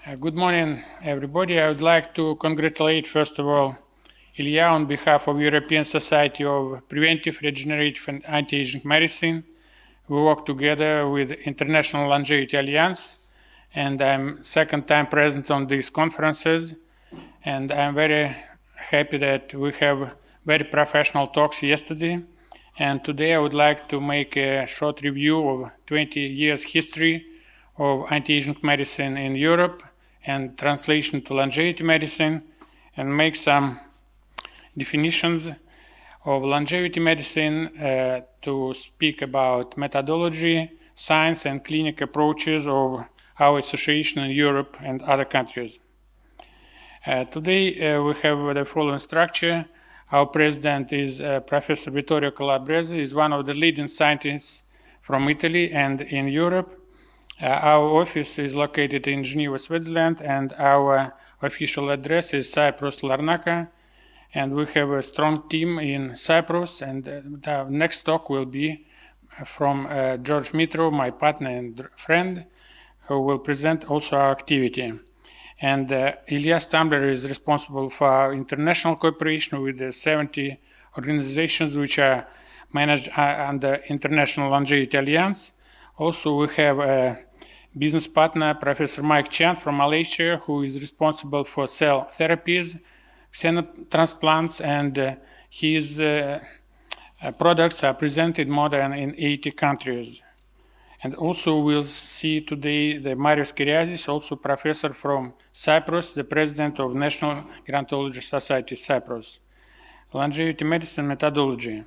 Good morning, everybody. I would like to congratulate, first of all, Ilya on behalf of European Society of Preventive, Regenerative and Anti-Aging Medicine. We work together with International Longevity Alliance, and I'm second time present on these conferences. And I'm very happy that we have very professional talks yesterday. And today I would like to make a short review of 20 years history of anti-aging medicine in Europe and translation to longevity medicine, and make some definitions of longevity medicine to speak about methodology, science and clinic approaches of our association in Europe and other countries. Today we have the following structure. Our president is Professor Vittorio Calabrese, is one of the leading scientists from Italy and in Europe. Our office is located in Geneva, Switzerland, and our official address is Cyprus, Larnaca. And we have a strong team in Cyprus, and the next talk will be from George Mitrov, my partner and friend, who will present also our activity. And Ilya Stambler is responsible for our international cooperation with the 70 organizations which are managed under International Longevity Alliance. Also, we have a business partner, Professor Mike Chan from Malaysia, who is responsible for cell therapies, xenotransplants, and his products are presented more than in 80 countries. And also we'll see today the Marios Kyriazis, also professor from Cyprus, the president of National Gerontology Society Cyprus. Longevity medicine methodology.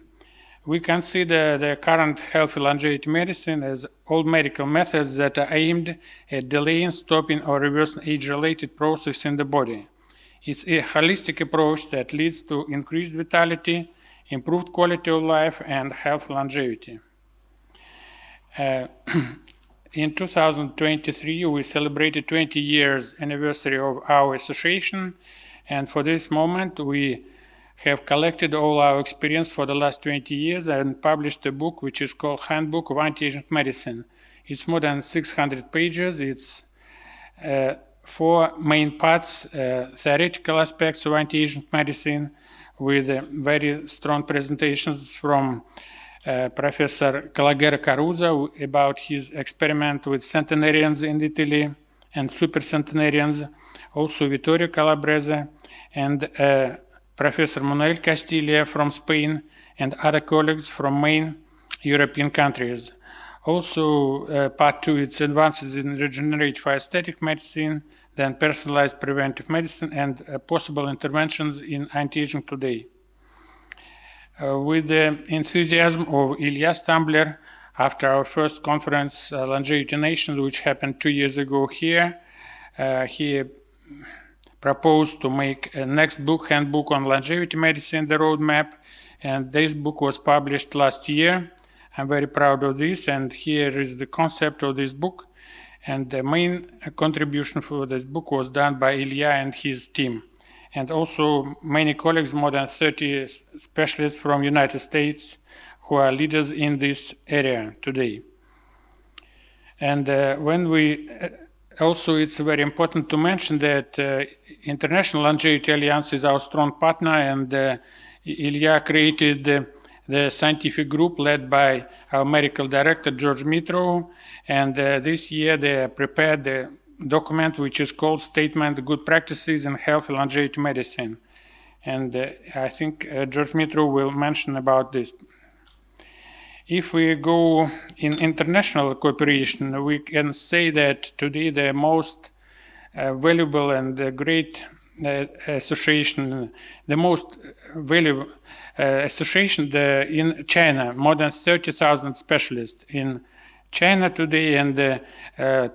We consider the current healthy longevity medicine as all medical methods that are aimed at delaying, stopping, or reversing age-related processes in the body. It's a holistic approach that leads to increased vitality, improved quality of life, and health longevity. In 2023, we celebrated 20 years anniversary of our association, and for this moment, we have collected all our experience for the last 20 years and published a book which is called Handbook of Anti-Aging Medicine. It's more than 600 pages. It's 4 main parts, theoretical aspects of anti-aging medicine with very strong presentations from Professor Calagera Caruso about his experiment with centenarians in Italy and supercentenarians, also Vittorio Calabrese and Professor Manuel Castilla from Spain and other colleagues from main European countries. Also, part 2, it's advances in regenerative aesthetic medicine, then personalized preventive medicine, and possible interventions in anti-aging today. With the enthusiasm of Ilya Stambler, after our first conference, Longevity Nations, which happened 2 years ago here, he proposed to make a next book, Handbook on Longevity Medicine, the roadmap, and this book was published last year. I'm very proud of this, and here is the concept of this book, and the main contribution for this book was done by Ilya and his team, and also many colleagues, more than 30 specialists from United States who are leaders in this area today. And also, it's very important to mention that International Longevity Alliance is our strong partner, and Ilya created the scientific group led by our medical director, George Mitrov, and this year they prepared the document which is called Statement Good Practices in Healthy Longevity Medicine. And I think George Mitrov will mention about this. If we go in international cooperation, we can say that today the most valuable and great association, the most valuable association in China, more than 30,000 specialists in China today, and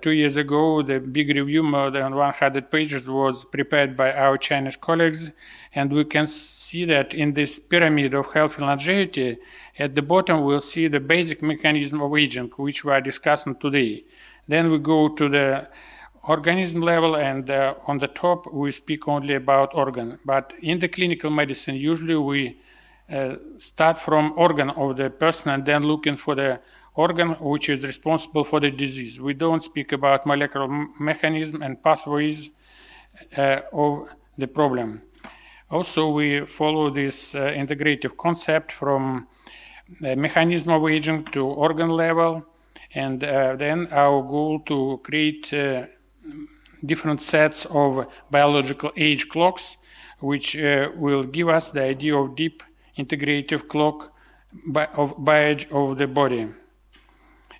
2 years ago the big review, more than 100 pages, was prepared by our Chinese colleagues, and we can see that in this pyramid of health and longevity, at the bottom we'll see the basic mechanism of aging, which we are discussing today. Then we go to the organism level, and on the top we speak only about organ. But in the clinical medicine, usually we start from organ of the person and then looking for the organ which is responsible for the disease. We don't speak about molecular mechanism and pathways of the problem. Also, we follow this integrative concept from mechanism of aging to organ level, and then our goal to create different sets of biological age clocks, which will give us the idea of deep integrative clock of age of the body.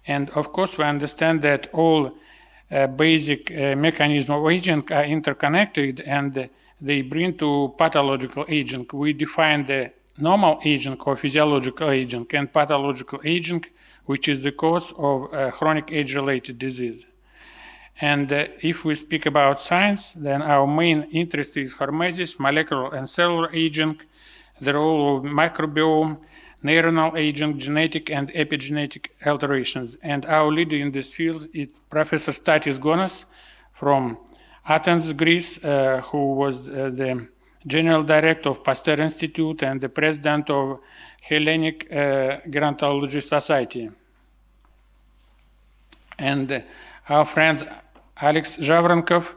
And of course, we understand that all basic mechanisms of aging are interconnected, and they bring to pathological aging. We define the normal aging or physiological aging and pathological aging, which is the cause of chronic age-related disease. And if we speak about science, then our main interest is hormesis, molecular and cellular aging, the role of microbiome, neuronal aging, genetic and epigenetic alterations. And our leader in this field is Professor Stathis Gonas from Athens, Greece, who was the General Director of Pasteur Institute and the President of Hellenic Gerontology Society. And our friend Alex Zhavrankov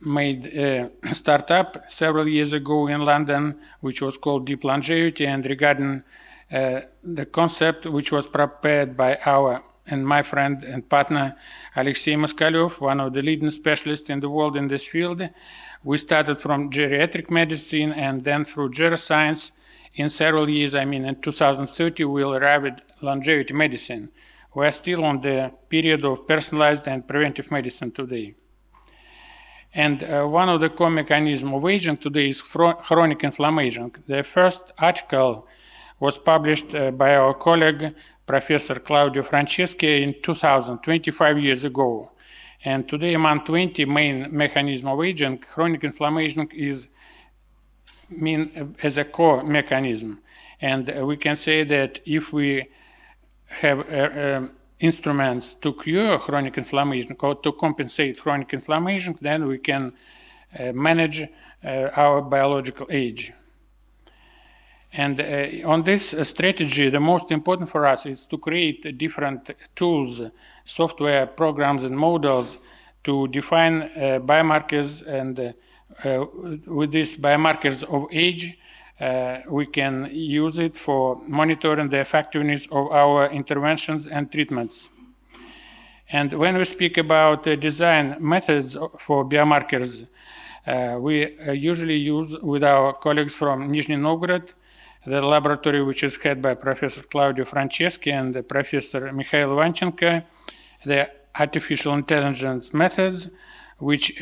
made a startup several years ago in London, which was called Deep Longevity, and regarding the concept which was prepared by our and my friend and partner Alexey Moskalyov, one of the leading specialists in the world in this field. We started from geriatric medicine and then through geroscience. In several years, in 2030, we'll arrive at longevity medicine. We are still on the period of personalized and preventive medicine today. And one of the core mechanisms of aging today is chronic inflammation. The first article was published by our colleague, Professor Claudio Franceschi, in 2000, 25 years ago. And today, among 20 main mechanisms of aging, chronic inflammation is as a core mechanism. And we can say that if we have instruments to cure chronic inflammation or to compensate chronic inflammation, then we can manage our biological age. And on this strategy, the most important for us is to create different tools, software, programs, and models to define biomarkers. And with these biomarkers of age, we can use it for monitoring the effectiveness of our interventions and treatments. And when we speak about design methods for biomarkers, we usually use with our colleagues from Nizhny Novgorod, the laboratory which is headed by Professor Claudio Franceschi and Professor Mikhail Ivanchenko, the artificial intelligence methods, which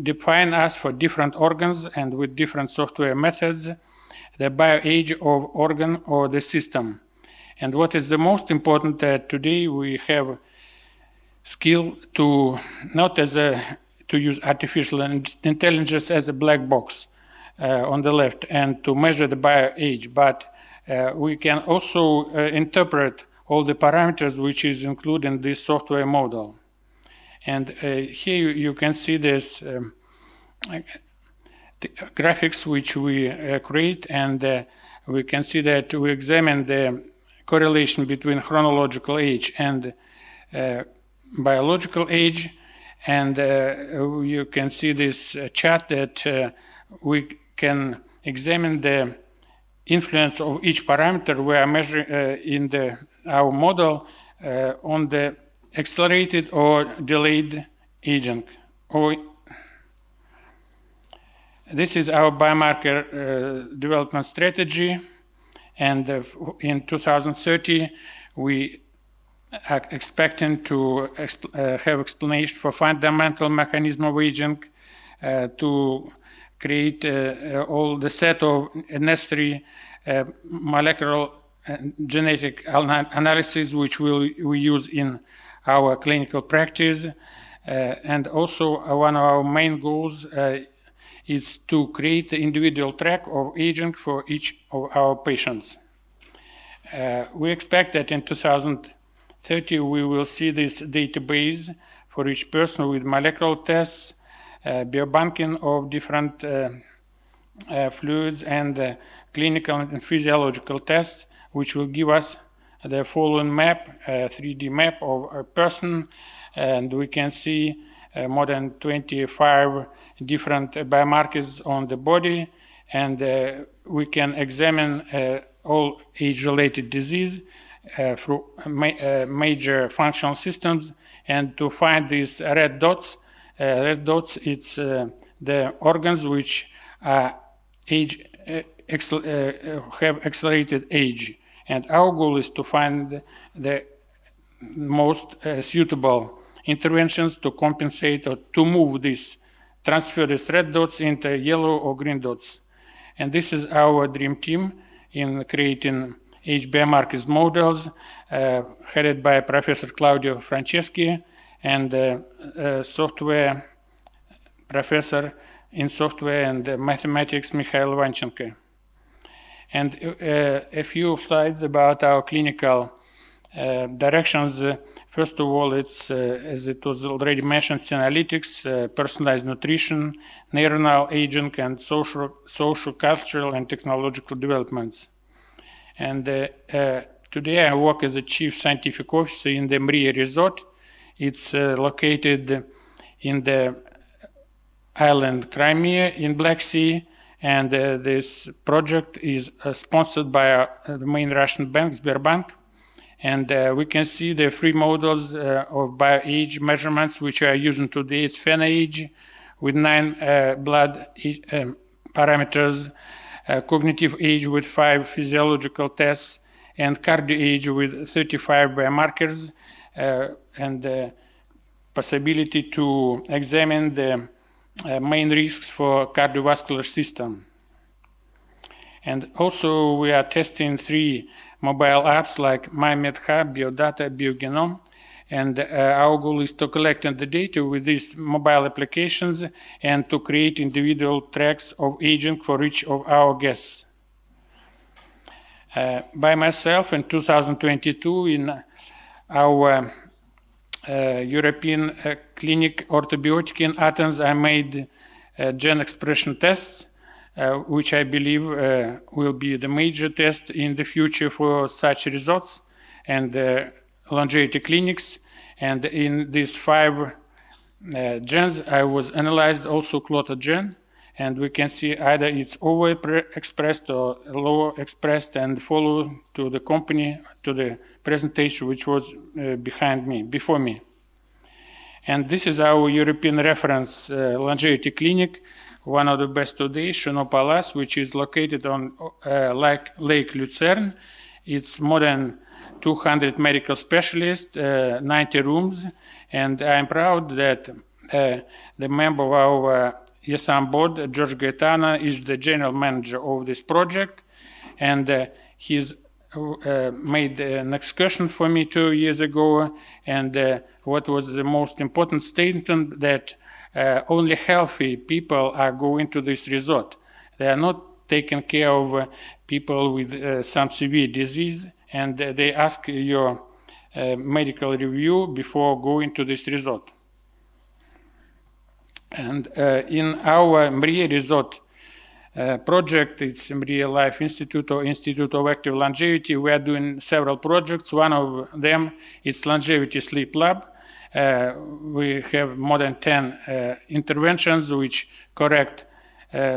define us for different organs and with different software methods, the bioage of organ or the system. And what is the most important that today we have skill to not as to use artificial intelligence as a black box on the left and to measure the bioage, but we can also interpret all the parameters which is included in this software model. And here you can see this graphics which we create, and we can see that we examine the correlation between chronological age and biological age, and you can see this chart that we can examine the influence of each parameter we are measuring in our model on the accelerated or delayed aging. This is our biomarker development strategy, and in 2030 we are expecting to have explanation for fundamental mechanism of aging, to create all the set of necessary molecular and genetic analysis which we use in our clinical practice. And also one of our main goals is to create the individual track of aging for each of our patients. We expect that in 2030 we will see this database for each person with molecular tests, biobanking of different fluids, and clinical and physiological tests, which will give us the following map, a 3D map of a person, and we can see more than 25 different biomarkers on the body, and we can examine all age-related disease through major functional systems, and to find these red dots. It's the organs which are have accelerated age, and our goal is to find the most suitable interventions to compensate or to move transfer these red dots into yellow or green dots. And this is our dream team in creating age biomarkers models, headed by Professor Claudio Franceschi and software professor in software and mathematics Mikhail Ivanchenko. And a few slides about our clinical directions. First of all, it's, as it was already mentioned, analytics, personalized nutrition, neuronal aging, and social, cultural, and technological developments. And today I work as a Chief Scientific Officer in the Mriya Resort. It's located in the island Crimea in Black Sea, and this project is sponsored by the main Russian bank, Sberbank. And we can see the three models of bio-age measurements which are using today. It's phenage with 9 blood parameters, cognitive age with 5 physiological tests, and cardio age with 35 biomarkers, and the possibility to examine the main risks for cardiovascular system. And also we are testing 3 mobile apps like MyMedHub, Biodata, Biogenome, and our goal is to collect the data with these mobile applications and to create individual tracks of aging for each of our guests. By myself in 2022 in our European clinic orthobiotic in Athens, I made gene expression tests, which I believe will be the major test in the future for such results and longevity clinics. And in these 5 genes, I was analyzed also clotted gene, and we can see either it's overexpressed or lower expressed, and follow to the company, to the presentation which was before me. And this is our European reference longevity clinic, one of the best today, Cheneau Palace, which is located on Lake Lucerne. It's more than 200 medical specialists, 90 rooms, and I'm proud that the member of our ESAM board, George Gaetano, is the general manager of this project, and he's made an excursion for me 2 years ago, and what was the most important statement, that only healthy people are going to this resort. They are not taking care of people with some severe disease, and they ask your medical review before going to this resort. And in our Mriya Resort project, it's Mriya Life Institute or Institute of Active Longevity, we are doing several projects. One of them is Longevity Sleep Lab. We have more than 10 interventions which correct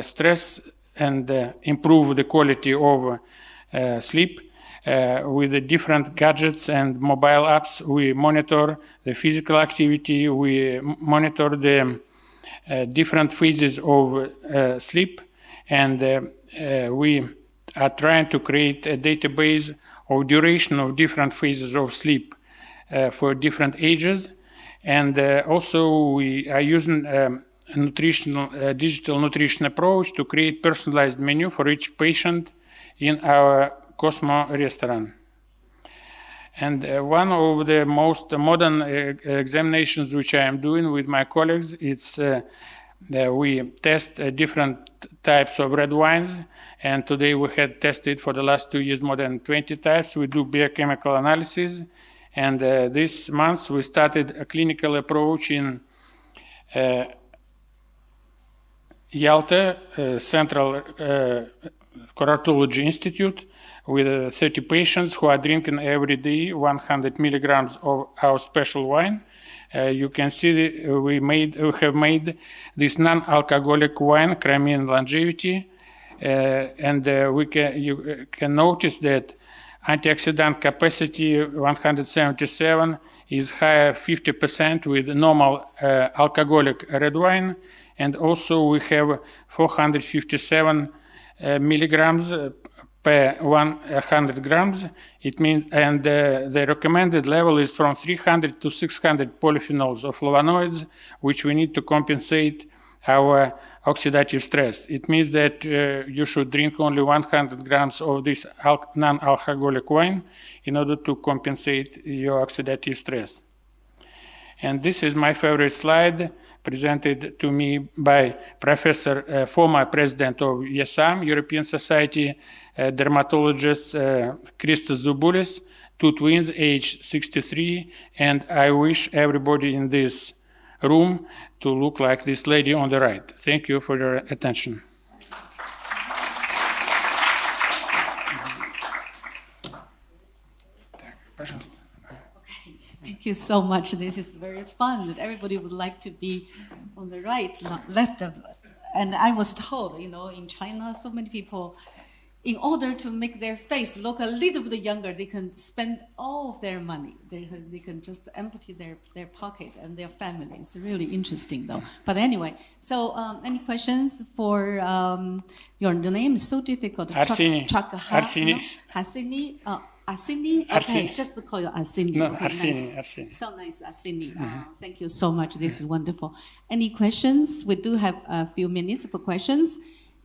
stress and improve the quality of sleep. With the different gadgets and mobile apps, we monitor the physical activity, we monitor the different phases of sleep, and we are trying to create a database of duration of different phases of sleep for different ages. And also we are using a digital nutrition approach to create personalized menu for each patient in our Cosmo restaurant. And one of the most modern examinations which I am doing with my colleagues, it's we test different types of red wines, and today we had tested for the last 2 years more than 20 types. We do biochemical analysis, and this month we started a clinical approach in Yalta Central Carotology Institute, with 30 patients who are drinking every day 100 milligrams of our special wine. You can see we have made this non-alcoholic wine, Crimean Longevity, and you can notice that antioxidant capacity 177 is higher 50% with normal alcoholic red wine, and also we have 457 milligrams per 100 grams. It means, and the recommended level is from 300 to 600 polyphenols or flavonoids, which we need to compensate our oxidative stress. It means that you should drink only 100 grams of this non-alcoholic wine in order to compensate your oxidative stress. And this is my favorite slide, presented to me by Professor, former President of ESAM, European Society, dermatologist Christos Zouboulis, two twins, age 63, and I wish everybody in this room to look like this lady on the right. Thank you for your attention. Thank you so much. This is very fun. That everybody would like to be on the right, not left. And I was told, in China, so many people, in order to make their face look a little bit younger, they can spend all of their money. They can just empty their pocket and their family. It's really interesting, though. But anyway, so any questions for your name is so difficult. Arseniy. Arseniy. Arseniy? Okay, just to call you Arseniy. No, okay, Arseniy, nice. Arseniy. So nice, Arseniy. Thank you so much. This is wonderful. Any questions? We do have a few minutes for questions.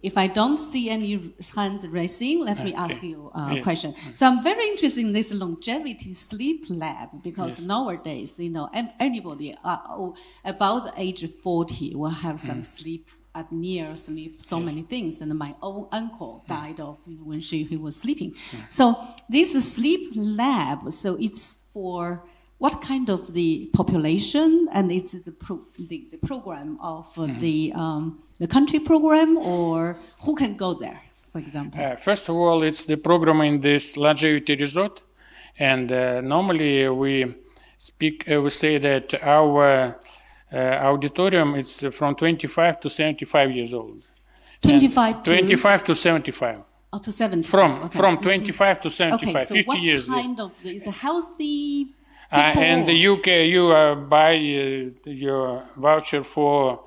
If I don't see any hands raising, let me ask you a question. So I'm very interested in this longevity sleep lab because nowadays, anybody about the age of 40 will have some sleep apnea, so many things. And my own uncle died of when he was sleeping. So this sleep lab, so it's for what kind of the population, and it's the program of the country program, or who can go there, for example? First of all, it's the program in this longevity resort, and normally we say that our auditorium is from 25 to 75 years old. 25 to 75. Oh, to 75. From 25 to 75, okay, so 50 years. What kind of is a healthy? In the UK, you buy your voucher for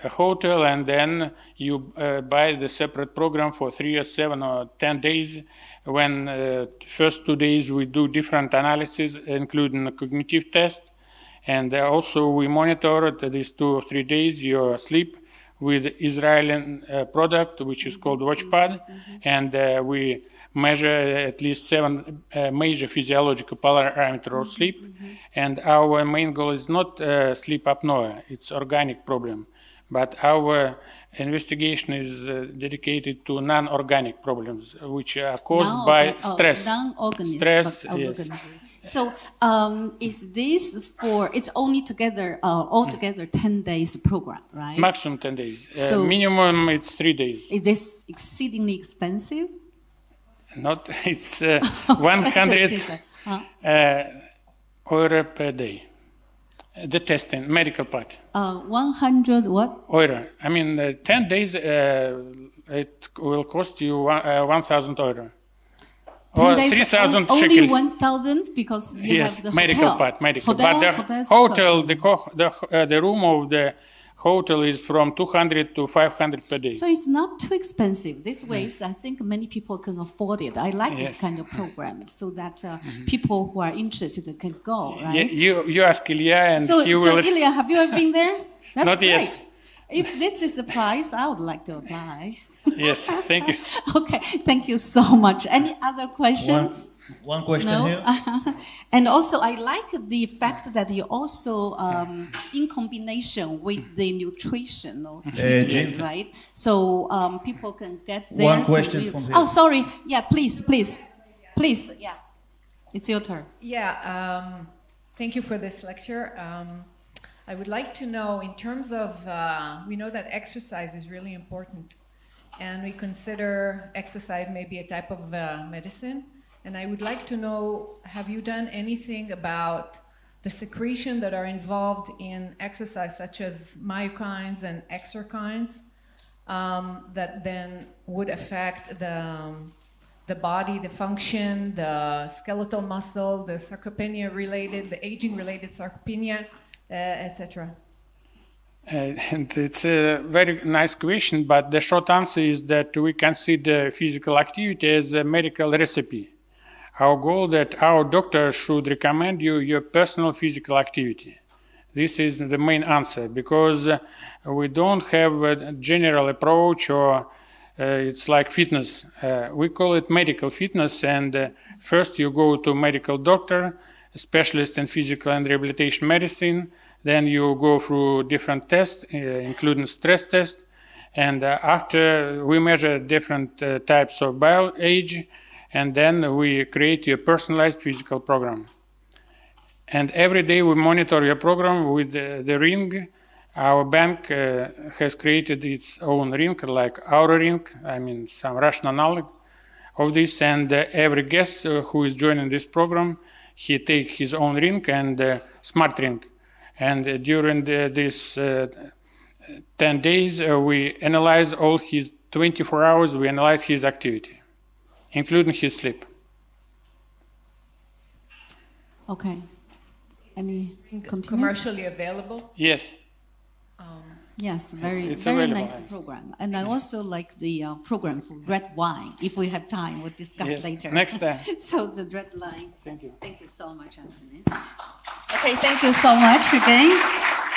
a hotel, and then you buy the separate program for 3 or 7 or 10 days. When first 2 days we do different analysis, including a cognitive test, and also we monitor these 2 or 3 days your sleep with Israeli product, which is called WatchPad, and we measure at least 7 major physiological parameters of sleep. And our main goal is not sleep apnea, it's organic problem. But our investigation is dedicated to non-organic problems, which are caused by stress. Stress, yes. So is this for, it's only together, altogether 10 days program, right? Maximum 10 days. So minimum it's 3 days. Is this exceedingly expensive? Not, it's 100 euro per day. The testing, medical part. 100 what? Euro. I mean, 10 days, it will cost you 1,000 euro. 10 or days, 3,000 only shekels. 1,000 because you have the medical hotel. part, medical. Hotel, but the hotel, the room of the hotel is from 200 to 500 per day. So it's not too expensive. This way, I think many people can afford it. I like this kind of program so that people who are interested can go, right? You ask Ilya and he will... So Ilya, have you ever been there? That's not great. Yet. If this is the price, I would like to apply. Yes, thank you. Okay, thank you so much. Any other questions? One question here. And also, I like the fact that you also, in combination with the nutritional treatment, right? So people can get there. One question from here. Oh, sorry. Yeah, please. Yeah, it's your turn. Yeah, thank you for this lecture. I would like to know, in terms of, we know that exercise is really important and we consider exercise maybe a type of medicine. And I would like to know, have you done anything about the secretion that are involved in exercise, such as myokines and exerkines, that then would affect the body, the function, the skeletal muscle, the sarcopenia-related, the aging-related sarcopenia, etc.? And it's a very nice question, but the short answer is that we consider physical activity as a medical recipe. Our goal that our doctor should recommend you your personal physical activity. This is the main answer, because we don't have a general approach, or it's like fitness. We call it medical fitness, and first you go to medical doctor, a specialist in physical and rehabilitation medicine. Then you go through different tests, including stress test, and after we measure different types of age, and then we create a personalized physical program. And every day we monitor your program with the ring. Our bank has created its own ring, like our ring, I mean some Russian analog of this, and every guest who is joining this program, he takes his own ring and smart ring. And during this 10 days, we analyze all his 24 hours, we analyze his activity, including his sleep. Okay. Any continue? Commercially available? Yes. Yes, very it's very available, nice yes. program. And I also like the program for red wine. If we have time, we'll discuss Yes. later. Next time. So the red line. Thank you. Thank you so much, Arseniy. Okay, thank you so much again.